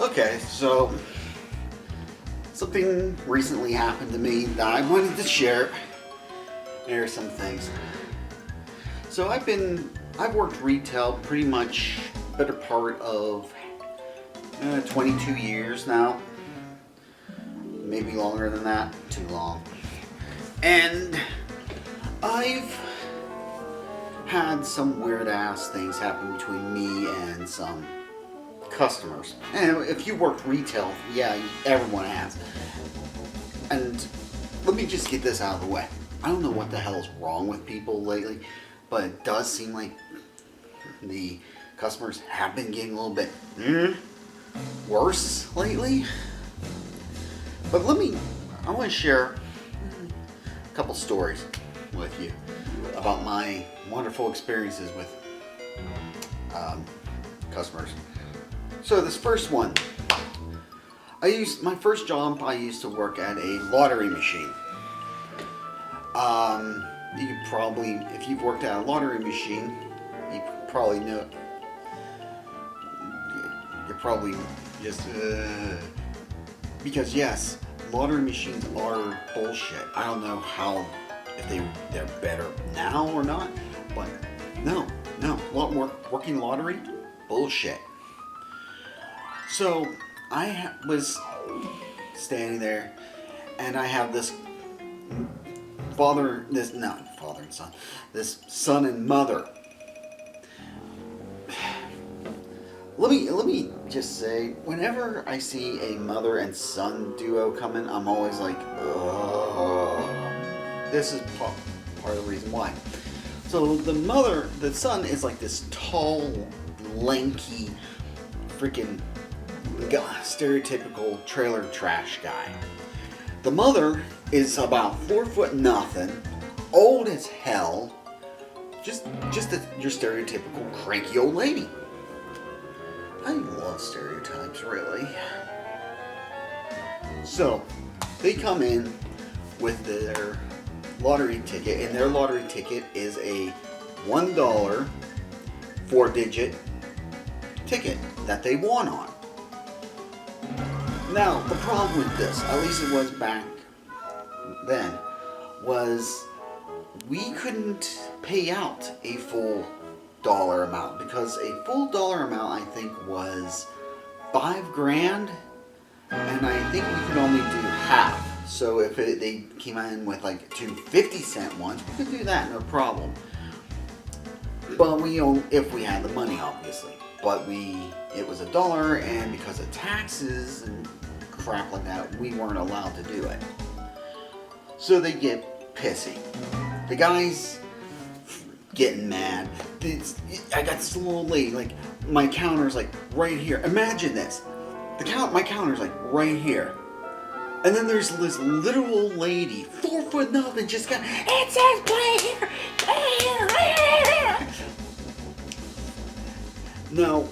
Okay, so something recently happened to me that I wanted to share. There are some things. So I've worked retail pretty much better part of 22 years now. Maybe longer than that. Too long. And I've had some weird ass things happen between me and some customers. And if you worked retail, yeah, everyone has. And let me just get this out of the way. I don't know what the hell is wrong with people lately, but it does seem like the customers have been getting a little bit worse lately. But I want to share a couple stories with you about my wonderful experiences with customers. So this first one, my first job, I used to work at a lottery machine. You could probably, if you've worked at a lottery machine, you probably know. You're probably just because yes, lottery machines are bullshit. I don't know if they're better now or not, but no, working lottery, bullshit. So I was standing there, and I have this son and mother. Let me just say, whenever I see a mother and son duo coming, I'm always like, oh. This is part of the reason why. So the son is like this tall, lanky, freaking stereotypical trailer trash guy. The mother is about 4 foot nothing, old as hell, just your stereotypical cranky old lady. I love stereotypes, really. So they come in with their lottery ticket, and their lottery ticket is a $1 4-digit ticket that they won on. Now, the problem with this, at least it was back then, was we couldn't pay out a full dollar amount, because a full dollar amount I think was $5,000, and I think we could only do half. So if they came in with like 2 50-cent ones, we could do that, no problem. But if we had the money, obviously. But it was $1, and because of taxes and crap like that, we weren't allowed to do it. So they get pissy. The guy's getting mad. I got this little lady, like, my counter's like right here. Imagine this. My counter's like right here. And then there's this little old lady, 4 foot nothing, just got, it says play here. Now,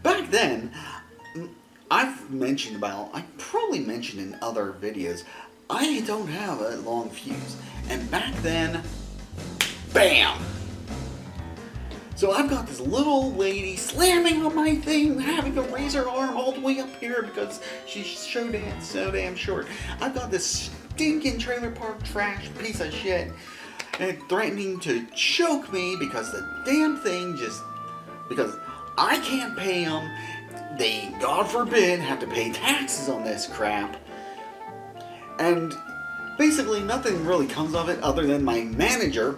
back then, I probably mentioned in other videos, I don't have a long fuse. And back then, bam! So I've got this little old lady slamming on my thing, having to raise her arm all the way up here because she's so damn short. I've got this stinking trailer park trash piece of shit and threatening to choke me because the damn thing because I can't pay them. They, God forbid, have to pay taxes on this crap. And basically nothing really comes of it other than my manager,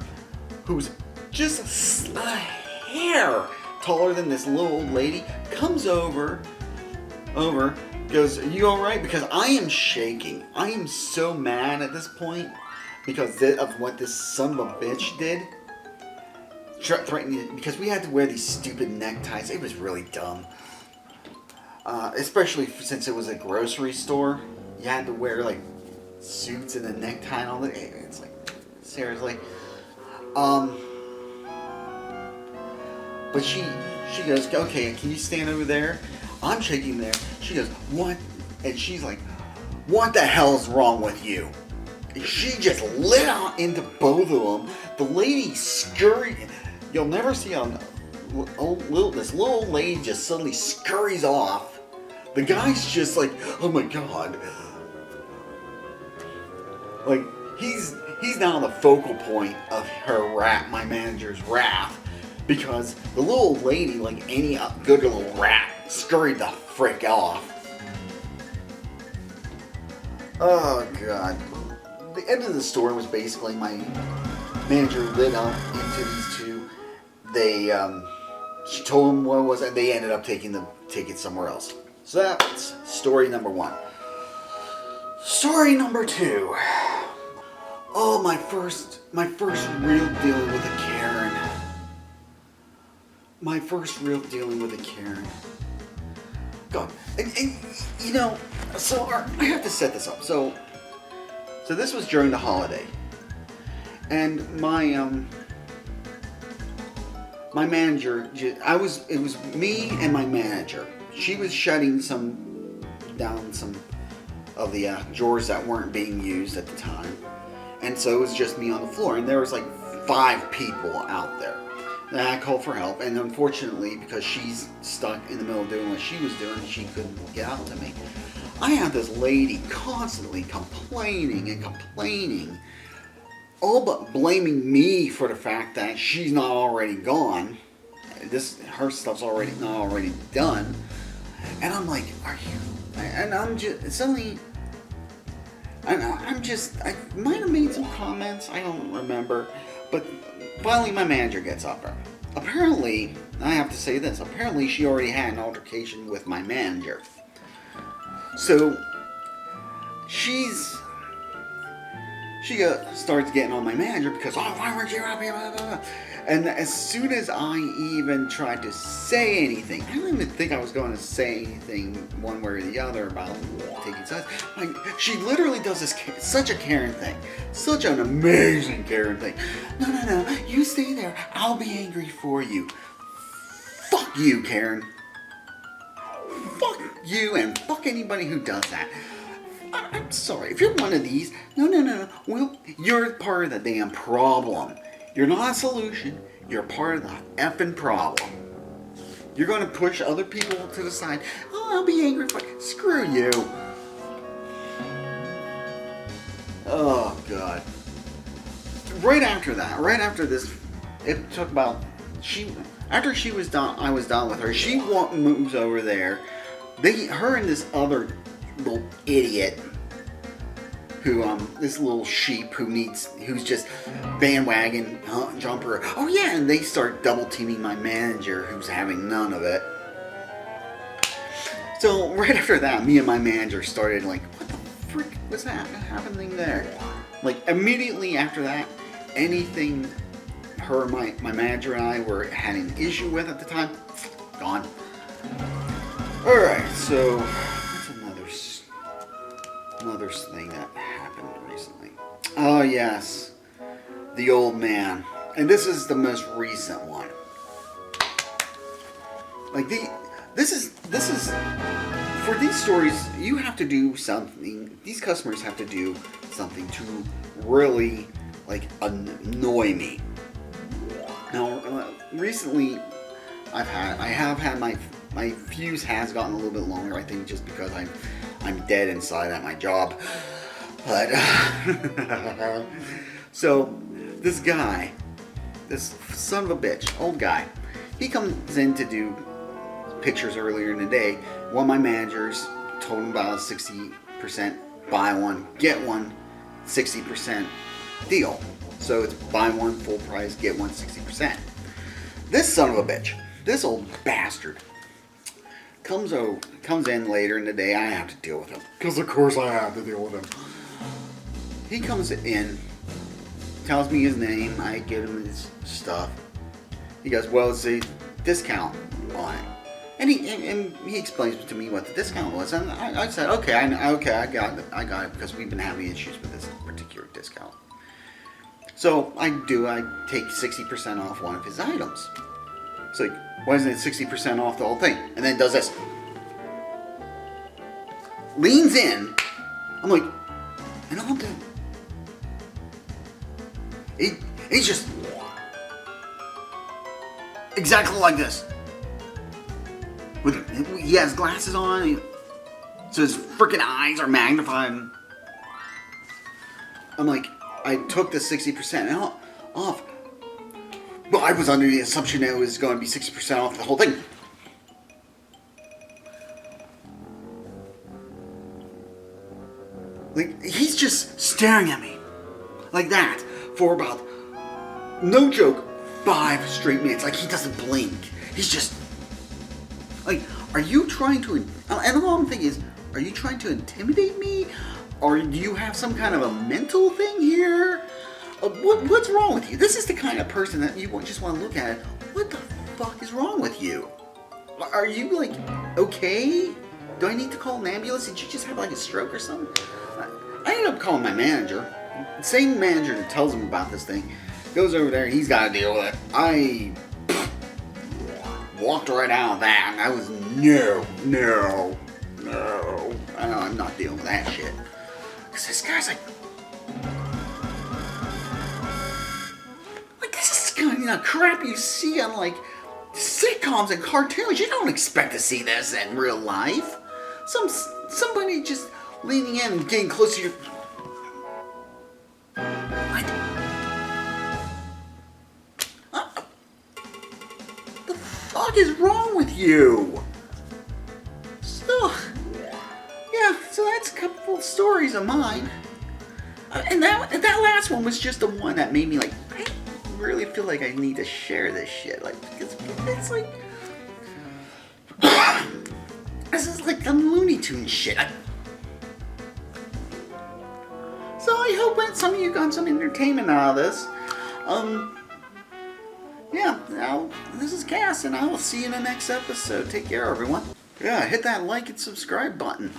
who's just a hair taller than this little old lady, comes over, goes, "Are you alright?" Because I am shaking. I am so mad at this point because of what this son of a bitch did. Threatening, because we had to wear these stupid neckties. It was really dumb. Especially since it was a grocery store. You had to wear like suits and a necktie and all that. It's like, seriously. But she goes, "Okay, can you stand over there?" I'm shaking there. She goes, "What?" And she's like, "What the hell's wrong with you?" And she just lit out into both of them. The lady scurried. You'll never see this little old lady just suddenly scurries off The guy's just like, oh my god. Like, he's now the focal point of her my manager's wrath, because the little lady, like any good little rat, scurried the frick off. Oh god. The end of the story was basically my manager lit up into these two. They, she told them what it was, and they ended up taking the ticket somewhere else. So that's story number 1. Story number 2. Oh, my first real dealing with a Karen. My first real dealing with a Karen. God, and you know, so I have to set this up. So this was during the holiday, and my manager, it was me and my manager. She was shutting down some of the drawers that weren't being used at the time, and so it was just me on the floor, and there was like 5 people out there. And I called for help, and unfortunately, because she's stuck in the middle of doing what she was doing, she couldn't get out to me. I had this lady constantly complaining, all but blaming me for the fact that she's not already gone. Her stuff's not already done. And I'm like, are you? And I'm just suddenly, I might have made some comments, I don't remember, but finally my manager gets up there. Apparently, I have to say this, apparently she already had an altercation with my manager. So, she starts getting on my manager because, oh, why weren't you happy? Blah, blah, blah. And as soon as I even tried to say anything, I don't even think I was going to say anything one way or the other about taking sides. Like, she literally does this, such a Karen thing. Such an amazing Karen thing. No, you stay there. I'll be angry for you. Fuck you, Karen. Fuck you and fuck anybody who does that. I'm sorry. If you're one of these, no. Well, you're part of the damn problem. You're not a solution. You're part of the effing problem. You're going to push other people to the side. Oh, I'll be angry. Screw you. Oh, God. Right after this, it took about, after she was done, I was done with her, she moves over there. Her and this other little idiot, this little sheep who's just bandwagon jumper. Oh yeah, and they start double teaming my manager, who's having none of it. So right after that, me and my manager started like, what the frick was happening there? Like immediately after that, anything my manager and I had an issue with at the time, gone. All right, so that's another thing that happened recently. Oh yes, the old man, and this is the most recent one. Like this is for these stories, you have to do something. These customers have to do something to really like annoy me. Now, recently, I have had my fuse has gotten a little bit longer. I think just because I'm dead inside at my job. But so this guy, this son of a bitch, old guy, he comes in to do pictures earlier in the day. One of my managers told him about a 60% buy one get one 60% deal. So it's buy one full price, get one 60%. This son of a bitch, this old bastard, comes in later in the day. I have to deal with him, because of course I have to deal with him. He comes in, tells me his name, I give him his stuff. He goes, well, it's a discount on it. And he explains to me what the discount was, and I said, okay, I got it, because we've been having issues with this particular discount. So I take 60% off one of his items. It's like, why isn't it 60% off the whole thing? And then does this. Leans in. I'm like, and I'll do. He's just exactly like this. He has glasses on. So his freaking eyes are magnified. I'm like, I took the 60% off. Well, I was under the assumption it was going to be 60% off the whole thing. Like, he's just staring at me like that for about, no joke, 5 straight minutes. Like, he doesn't blink. He's just, like, are you trying to, and the wrong thing is, are you trying to intimidate me? Or do you have some kind of a mental thing here? What's wrong with you? This is the kind of person that you just want to look at it. What the fuck is wrong with you? Are you, like, okay? Do I need to call an ambulance? Did you just have, like, a stroke or something? I ended up calling my manager. The same manager that tells him about this thing goes over there and he's got to deal with it. I walked right out of that. I was, no. I'm not dealing with that shit. Because this guy's like this is kind of crap you see on, like, sitcoms and cartoons. You don't expect to see this in real life. Somebody just leaning in and getting close to your... What? The fuck is wrong with you? So, yeah, so that's a couple of stories of mine. And that last one was just the one that made me, like, I really feel like I need to share this shit. Like, because it's like... This is like the Looney Tunes shit. So I hope that some of you got some entertainment out of this. Yeah, now, this is Cass, and I will see you in the next episode. Take care, everyone. Yeah, hit that like and subscribe button.